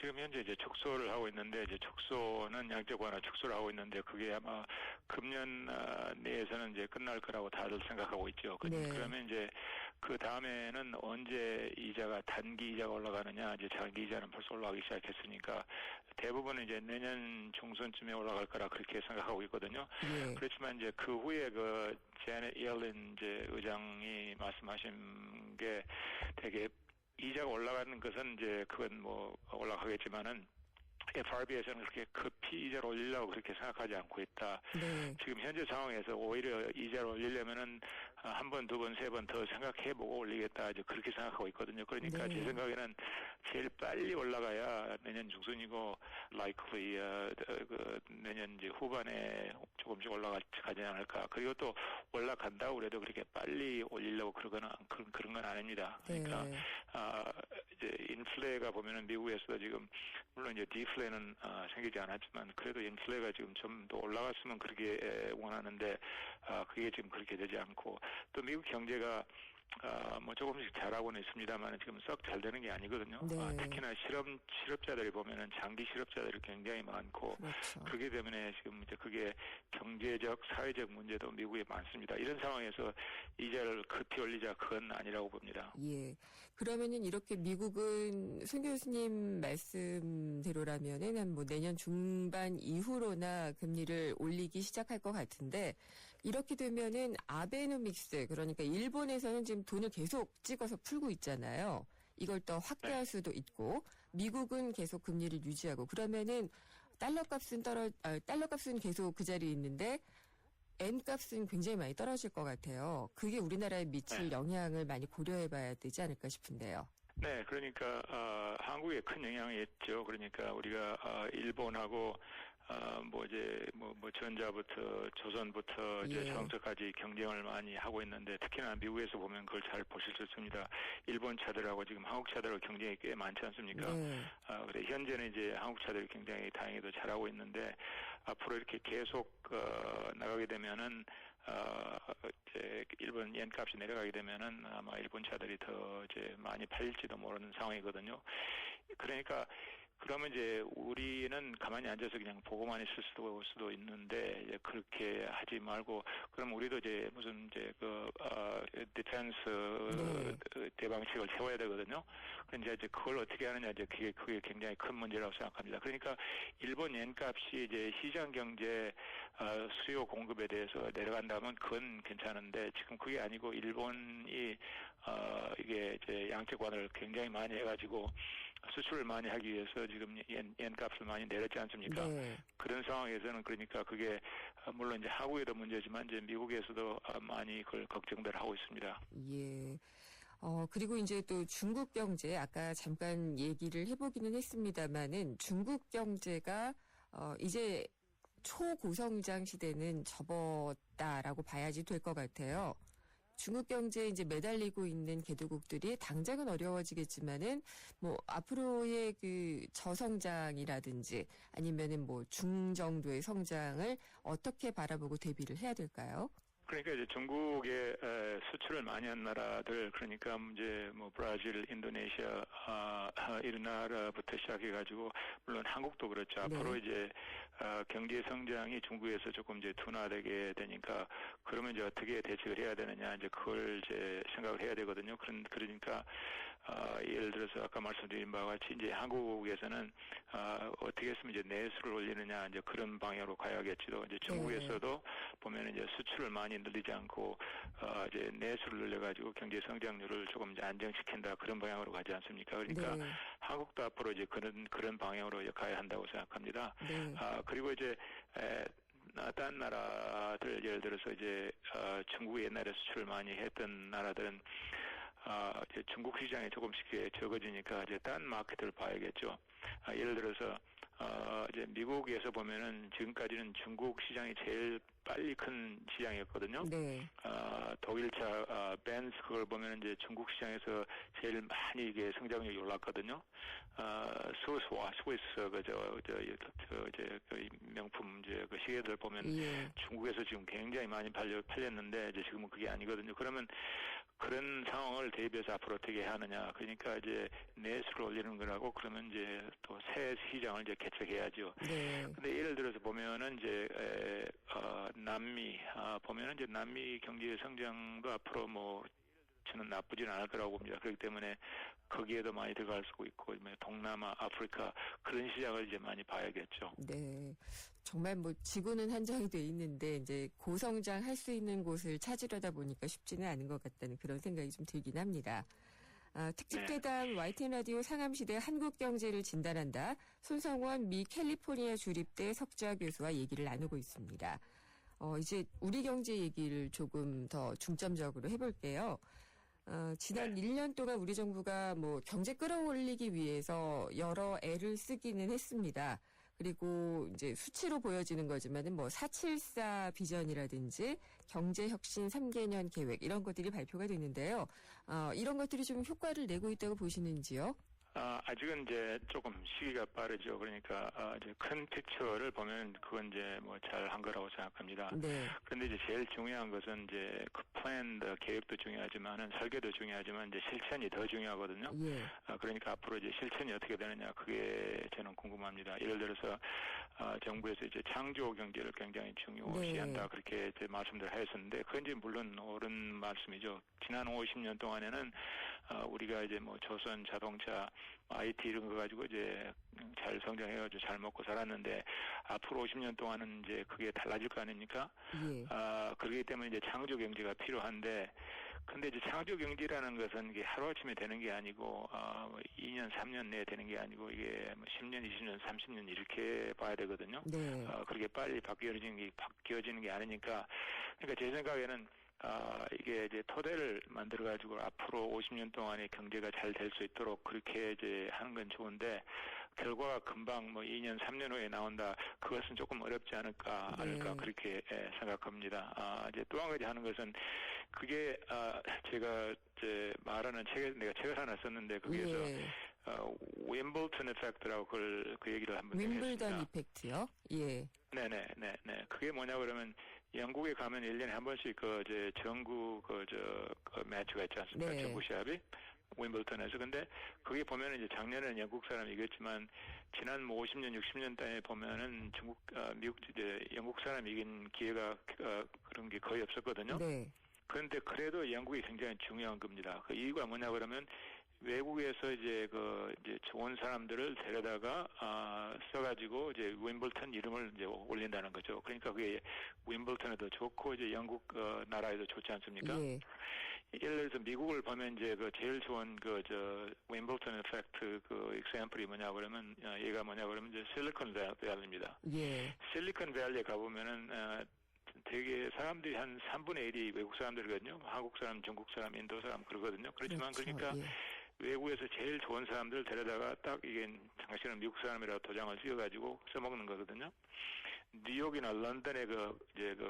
지금 현재 이제 축소를 하고 있는데, 이제 축소는 양적 완화 축소를 하고 있는데, 그게 아마 금년 내에서는 이제 끝날 거라고 다들 생각하고 있죠. 그러면 이제 그 다음에는 언제 단기 이자가 올라가느냐, 이제 장기 이자는 벌써 올라가기 시작했으니까 대부분은 이제 내년 중순쯤에 올라갈 거라 그렇게 생각하고 있거든요. 그렇지만 이제 그 후에 그 제넷 옐런 이제 의장이 말씀하신 게 되게 이자가 올라가는 것은 이제 그건 뭐 올라가겠지만은 FRB에서는 그렇게 급히 이자를 올리려고 그렇게 생각하지 않고 있다. 지금 현재 상황에서 오히려 이자를 올리려면은 한 번, 두 번, 세 번 더 생각해보고 올리겠다. 이제 그렇게 생각하고 있거든요. 그러니까 제 생각에는 제일 빨리 올라가야 내년 중순이고, likely 내년 이제 후반에 조금씩 올라가지 않을까. 그리고 또 올라간다고 그래도 그렇게 빨리 올리려고 그런 건 아닙니다. 그러니까 이제 인플레가 보면은 미국에서도 지금 물론 이제 디플레는 생기지 않았지만 그래도 인플레가 지금 좀 더 올라갔으면 그렇게 원하는데 그게 지금 그렇게 되지 않고, 또 미국 경제가 뭐 조금씩 잘하고는 있습니다만 지금 썩 잘 되는 게 아니거든요. 특히나 실업자들이 보면은 장기 실업자들이 굉장히 많고, 그렇기 때문에 지금 이제 그게 경제적, 사회적 문제도 미국에 많습니다. 이런 상황에서 이자를 급히 올리자 그건 아니라고 봅니다. 그러면은 이렇게 미국은 손 교수님 말씀대로라면은 한 뭐 내년 중반 이후로나 금리를 올리기 시작할 것 같은데, 이렇게 되면은 아베노믹스, 그러니까 일본에서는 지금 돈을 계속 찍어서 풀고 있잖아요. 이걸 더 확대할 수도 있고, 미국은 계속 금리를 유지하고, 그러면은 달러 값은 계속 그 자리에 있는데 엔 값은 굉장히 많이 떨어질 것 같아요. 그게 우리나라에 미칠 영향을 많이 고려해봐야 되지 않을까 싶은데요. 네, 그러니까 한국에 큰 영향이 있죠. 그러니까 우리가 일본하고 전자부터 조선부터 이제 예. 자동차까지 경쟁을 많이 하고 있는데 특히나 미국에서 보면 그걸 잘 보실 수 있습니다. 일본 차들하고 지금 한국 차들하고 경쟁이 꽤 많지 않습니까? 네. 그래 현재는 이제 한국 차들이 굉장히 다행히도 잘하고 있는데 앞으로 이렇게 계속 나가게 되면은 이제 일본 엔값이 내려가게 되면은 아마 일본 차들이 더 이제 많이 팔릴지도 모르는 상황이거든요. 그러니까 그러면 이제 우리는 가만히 앉아서 그냥 보고만 있을 수도 있는데 이제 그렇게 하지 말고 그럼 우리도 이제 무슨 이제 디펜스 대방책을 세워야 되거든요. 그런데 이제 그걸 어떻게 하느냐 이제 그게 굉장히 큰 문제라고 생각합니다. 그러니까 일본 엔값이 이제 시장 경제 수요 공급에 대해서 내려간다면 그건 괜찮은데 지금 그게 아니고 일본이 이게 이제 양적 완화를 굉장히 많이 해가지고 수출을 많이 하기 위해서 지금 엔값을 많이 내렸지 않습니까? 네. 그런 상황에서는 그러니까 그게 물론 이제 한국에도 문제지만 이제 미국에서도 많이 그걸 걱정들 하고 있습니다. 예. 그리고 이제 또 중국 경제 아까 잠깐 얘기를 해보기는 했습니다만은 중국 경제가 이제 초고성장 시대는 접었다라고 봐야지 될 것 같아요. 중국 경제에 이제 매달리고 있는 개도국들이 당장은 어려워지겠지만은 뭐 앞으로의 그 저성장이라든지 아니면은 뭐 중정도의 성장을 어떻게 바라보고 대비를 해야 될까요? 그러니까 이제 중국에 수출을 많이 한 나라들 그러니까 이제 뭐 브라질, 인도네시아 이런 나라부터 시작해가지고 물론 한국도 그렇죠. 앞으로 이제 경제 성장이 중국에서 조금 이제 둔화되게 되니까 그러면 이제 어떻게 대책을 해야 되느냐 이제 그걸 이제 생각을 해야 되거든요. 그러니까 예를 들어서 아까 말씀드린 바와 같이 이제 한국에서는 어떻게 했으면 이제 내수를 올리느냐 이제 그런 방향으로 가야겠지도 이제 중국에서도 보면 이제 수출을 많이 늘리지 않고 이제 내수를 늘려가지고 경제 성장률을 조금 이제 안정시킨다 그런 방향으로 가지 않습니까? 그러니까 한국도 앞으로 이제 그런 방향으로 이제 가야 한다고 생각합니다. 그리고 이제 다른 나라들 예를 들어서 이제 중국이 옛날에 수출을 많이 했던 나라들은 이제 중국 시장이 조금씩 적어지니까 이제 딴 마켓을 봐야겠죠. 예를 들어서 이제 미국에서 보면은 지금까지는 중국 시장이 제일 빨리 큰 시장이었거든요. 독일차 벤츠 그걸 보면은 이제 중국 시장에서 제일 많이 이게 성장률이 올랐거든요. 스위스 그 명품 이제 그 시계들 보면 중국에서 지금 굉장히 많이 팔렸는데 이제 지금은 그게 아니거든요. 그러면 그런 상황을 대비해서 앞으로 어떻게 하느냐. 그러니까 이제 내수를 올리는 거라고 그러면 이제 또 새 시장을 이제 개척해야죠. 근데 예를 들어서 보면은 이제 남미 보면은 이제 남미 경제 성장도 앞으로 뭐 저는 나쁘지는 않을 거라고 봅니다. 그렇기 때문에 거기에도 많이 들어갈 수 있고 동남아, 아프리카 그런 시장을 이제 많이 봐야겠죠. 네. 정말 뭐 지구는 한정이 돼 있는데 이제 고성장 할 수 있는 곳을 찾으려다 보니까 쉽지는 않은 것 같다는 그런 생각이 좀 들긴 합니다. 특집대담 YTN 라디오 상암시대 한국경제를 진단한다. 손성원 미 캘리포니아 주립대 석좌 교수와 얘기를 나누고 있습니다. 이제 우리 경제 얘기를 조금 더 중점적으로 해볼게요. 지난 1년 동안 우리 정부가 뭐 경제 끌어올리기 위해서 여러 애를 쓰기는 했습니다. 그리고 이제 수치로 보여지는 거지만은 뭐 474 비전이라든지 경제혁신 3개년 계획 이런 것들이 발표가 됐는데요. 이런 것들이 좀 효과를 내고 있다고 보시는지요? 아직은 이제 조금 시기가 빠르죠. 그러니까 이제 큰 픽처를 보면 그건 이제 뭐 잘 한 거라고 생각합니다. 그런데 이제 제일 중요한 것은 이제 그 플랜, 계획도 중요하지만은 설계도 중요하지만 이제 실천이 더 중요하거든요. 그러니까 앞으로 이제 실천이 어떻게 되느냐 그게 저는 궁금합니다. 예를 들어서 정부에서 이제 창조 경제를 굉장히 중요시한다 그렇게 이제 말씀들 하셨는데 그건 이제 물론 옳은 말씀이죠. 지난 50년 동안에는 우리가 이제 뭐 조선 자동차, IT 이런 거 가지고 이제 잘 성장해가지고 잘 먹고 살았는데 앞으로 50년 동안은 이제 그게 달라질 거 아닙니까? 그렇기 때문에 이제 창조 경제가 필요한데 근데 이제 창조 경제라는 것은 이게 하루아침에 되는 게 아니고 2년, 3년 내에 되는 게 아니고 이게 뭐 10년, 20년, 30년 이렇게 봐야 되거든요. 그렇게 빨리 바뀌어지는 게 아니니까 그러니까 제 생각에는 이게 이제 토대를 만들어가지고 앞으로 50년 동안의 경제가 잘 될 수 있도록 그렇게 이제 하는 건 좋은데, 결과가 금방 뭐 2년, 3년 후에 나온다. 그것은 조금 어렵지 않을까 그렇게 생각합니다. 이제 또 한 가지 하는 것은 그게 제가 이제 말하는 내가 책을 하나 썼는데 거기에서 윈블턴 이펙트라고 그 얘기를 한번 윈블던 했습니다. 이펙트요? 예. 네네. 그게 뭐냐 그러면 영국에 가면 1년에 한 번씩 이제 전국 매치가 있지 않습니까? 네. 전국 시합이 윈블턴에서. 근데 거기 보면은 이제 작년에는 영국 사람이 이겼지만 지난 뭐 50년, 60년 단에 보면은 미국 영국 사람이 이긴 기회가 그런 게 거의 없었거든요. 네. 그런데 그래도 영국이 굉장히 중요한 겁니다. 그 이유가 뭐냐 그러면 외국에서 이제 좋은 사람들을 데려다가 써가지고 이제 윈블턴 이름을 이제 올린다는 거죠. 그러니까 그게 윈블턴에도 좋고 이제 영국 나라에도 좋지 않습니까? 예. 예를 들어서 미국을 보면 이제 제일 좋은 윈블턴 이펙트 example이 뭐냐 그러면 얘가 뭐냐 그러면 이제 실리콘 밸리입니다. 예. 실리콘 밸리에 가보면은 되게 사람들이 한 3분의 1이 외국 사람들이거든요. 한국 사람, 중국 사람, 인도 사람 그러거든요. 그렇지만 그렇죠. 그러니까 예. 외국에서 제일 좋은 사람들을 데려다가 딱 이게 당신은 미국 사람이라고 도장을 찍어가지고 써먹는 거거든요. 뉴욕이나 런던의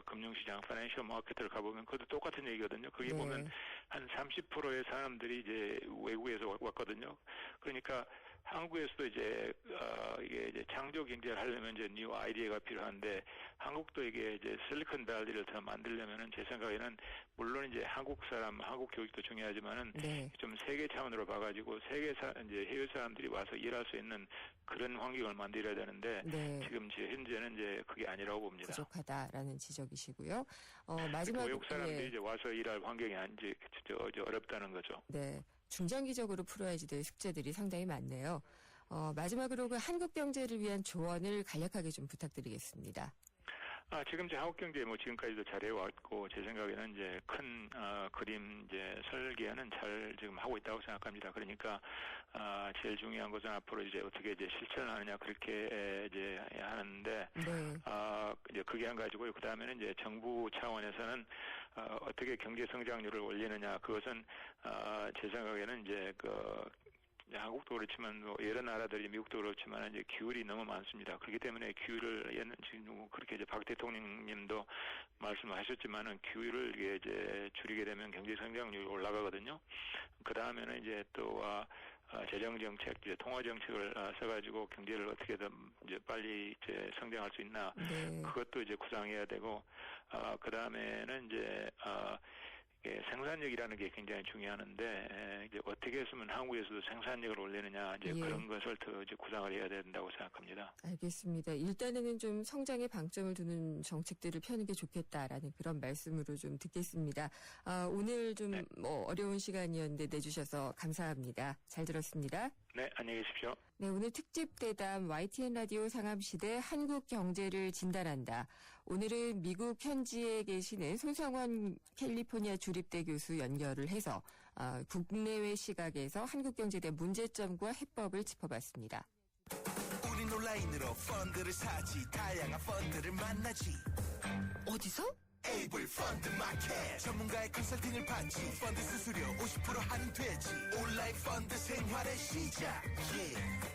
금융시장, 파이낸셜 마켓을 가보면 그것도 똑같은 얘기거든요. 거기 네. 보면 한 30%의 사람들이 이제 외국에서 왔거든요. 그러니까 한국에서도 이제 이게 창조 경제를 하려면 이제 뉴 아이디어가 필요한데 한국도 이게 이제 실리콘밸리를 더 만들려면은 제 생각에는 물론 이제 한국 교육도 중요하지만은 네. 좀 세계 차원으로 봐가지고 이제 해외 사람들이 와서 일할 수 있는 그런 환경을 만들어야 되는데 네. 지금 현재는 이제 그게 아니라고 봅니다. 부족하다라는 지적이시고요. 마지막으로 외국 사람들이 이제 와서 일할 환경이 이제 어렵다는 거죠. 네. 중장기적으로 풀어야지 될 숙제들이 상당히 많네요. 마지막으로 그 한국 경제를 위한 조언을 간략하게 좀 부탁드리겠습니다. 지금 이제 한국 경제 지금까지도 잘해왔고 제 생각에는 이제 큰 그림 이제 설계는 잘 지금 하고 있다고 생각합니다. 그러니까 제일 중요한 것은 앞으로 이제 어떻게 이제 실천을 하느냐 그렇게 이제 하는데 네. 이제 그게 한 가지고요. 그 다음에는 이제 정부 차원에서는 어떻게 경제 성장률을 올리느냐 그것은 제 생각에는 이제 한국도 그렇지만 여러 나라들이 미국도 그렇지만 이제 기울이 너무 많습니다. 그렇기 때문에 기울을 지금 그렇게 이제 박 대통령님도 말씀하셨지만은 기울을 이제 줄이게 되면 경제 성장률이 올라가거든요. 그 다음에는 이제 또 재정 정책, 이제 통화 정책을 써가지고 경제를 어떻게든 이제 빨리 이제 성장할 수 있나 네. 그것도 이제 구상해야 되고 그 다음에는 이제 생산력이라는 게 굉장히 중요한데 이제 어떻게 했으면 한국에서도 생산력을 올리느냐 이제 예. 그런 것을 더 이제 구상을 해야 된다고 생각합니다. 알겠습니다. 일단에는 좀 성장에 방점을 두는 정책들을 펴는 게 좋겠다라는 그런 말씀으로 좀 듣겠습니다. 오늘 좀 어려운 시간이었는데 내주셔서 감사합니다. 잘 들었습니다. 네, 안녕히 계십시오. 네, 오늘 특집 대담 YTN 라디오 상암시대 한국 경제를 진단한다. 오늘은 미국 현지에 계시는 손성원 캘리포니아 주립대 교수 연결을 해서 국내외 시각에서 한국 경제에 대한 문제점과 해법을 짚어봤습니다. 우린 온라인으로 펀드를 사지 다양한 펀드를 만나지 어디서? 에이블 펀드 마켓 전문가의 컨설팅을 받지 펀드 수수료 50% 할인되지 온라인 펀드 생활의 시작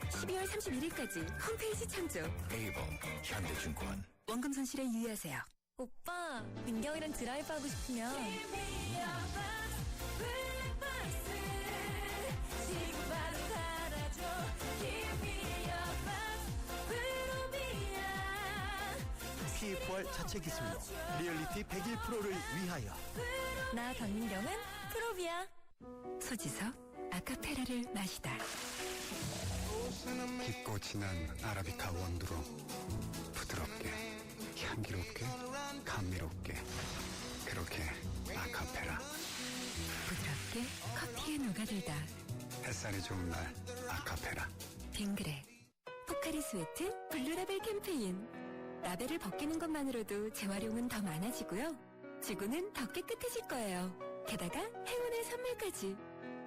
12월 31일까지 홈페이지 참조. 에이블 현대증권 원금 손실에 유의하세요. 오빠, 민경이랑 드라이브 하고 싶으면 PFR 자체 기술로 리얼리티 101 프로를 위하여 나 박민경은 프로비아. 소지섭 아카페라를 마시다. 깊고 진한 아라비카 원두로 부드럽게 향기롭게 감미롭게 그렇게 아카페라 부드럽게 커피에 녹아들다. 햇살이 좋은 날 아카페라 빙그레 포카리 스웨트 블루라벨 캠페인. 라벨을 벗기는 것만으로도 재활용은 더 많아지고요. 지구는 더 깨끗해질 거예요. 게다가 행운의 선물까지.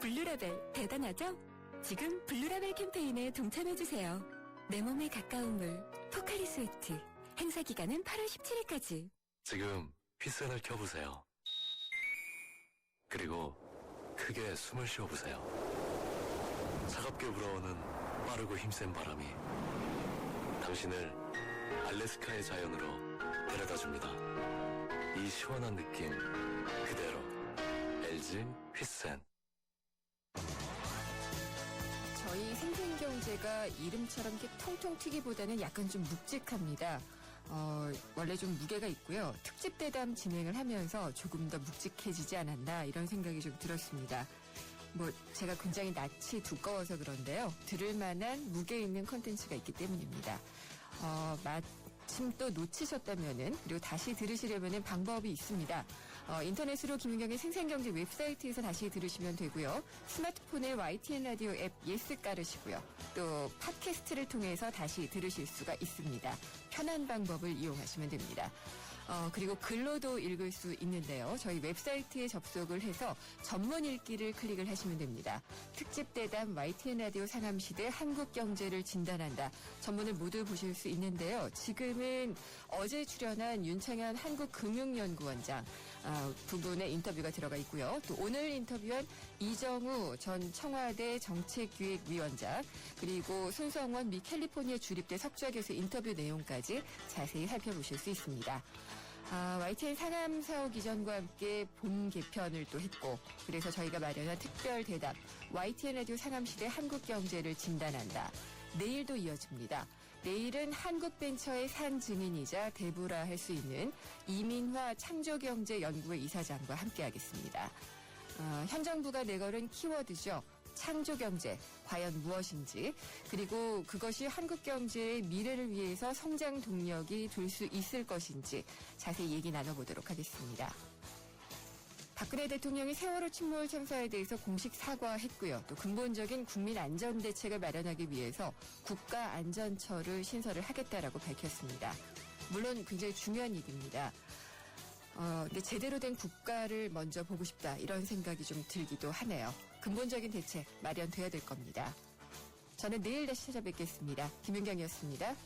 블루라벨 대단하죠? 지금 블루라벨 캠페인에 동참해주세요. 내 몸에 가까운 물 포카리 스웨트. 행사 기간은 8월 17일까지. 지금 휘슬을 켜보세요. 그리고 크게 숨을 쉬어보세요. 차갑게 불어오는 빠르고 힘센 바람이 당신을 알래스카의 자연으로 데려다줍니다. 이 시원한 느낌 그대로 LG 휘센. 저희 생생경제가 이름처럼 이렇게 통통 튀기보다는 약간 좀 묵직합니다. 원래 좀 무게가 있고요. 특집 대담 진행을 하면서 조금 더 묵직해지지 않았나 이런 생각이 좀 들었습니다. 제가 굉장히 낯이 두꺼워서 그런데요. 들을 만한 무게 있는 콘텐츠가 있기 때문입니다. 마침 또 놓치셨다면은, 그리고 다시 들으시려면은 방법이 있습니다. 인터넷으로 김윤경의 생생경제 웹사이트에서 다시 들으시면 되고요. 스마트폰에 YTN 라디오 앱 예스 깔으시고요. 또 팟캐스트를 통해서 다시 들으실 수가 있습니다. 편한 방법을 이용하시면 됩니다. 그리고 글로도 읽을 수 있는데요. 저희 웹사이트에 접속을 해서 전문 읽기를 클릭을 하시면 됩니다. 특집 대담 YTN 라디오 상암시대 한국경제를 진단한다. 전문을 모두 보실 수 있는데요. 지금은 어제 출연한 윤창현 한국금융연구원장 두 분의 인터뷰가 들어가 있고요. 또 오늘 인터뷰한 이정우 전 청와대 정책기획위원장, 그리고 손성원 미 캘리포니아 주립대 석좌 교수 인터뷰 내용까지 자세히 살펴보실 수 있습니다. YTN 상암 사옥 이전과 함께 본 개편을 또 했고, 그래서 저희가 마련한 특별 대담 YTN 라디오 상암시대 한국경제를 진단한다. 내일도 이어집니다. 내일은 한국벤처의 산 증인이자 대부라 할 수 있는 이민화 창조경제연구회 이사장과 함께하겠습니다. 현 정부가 내걸은 키워드죠. 창조경제, 과연 무엇인지, 그리고 그것이 한국경제의 미래를 위해서 성장 동력이 될 수 있을 것인지 자세히 얘기 나눠보도록 하겠습니다. 박근혜 대통령이 세월호 침몰 참사에 대해서 공식 사과했고요. 또 근본적인 국민 안전 대책을 마련하기 위해서 국가안전처를 신설을 하겠다라고 밝혔습니다. 물론 굉장히 중요한 얘기입니다. 근데 제대로 된 국가를 먼저 보고 싶다, 이런 생각이 좀 들기도 하네요. 근본적인 대책 마련돼야 될 겁니다. 저는 내일 다시 찾아뵙겠습니다. 김윤경이었습니다.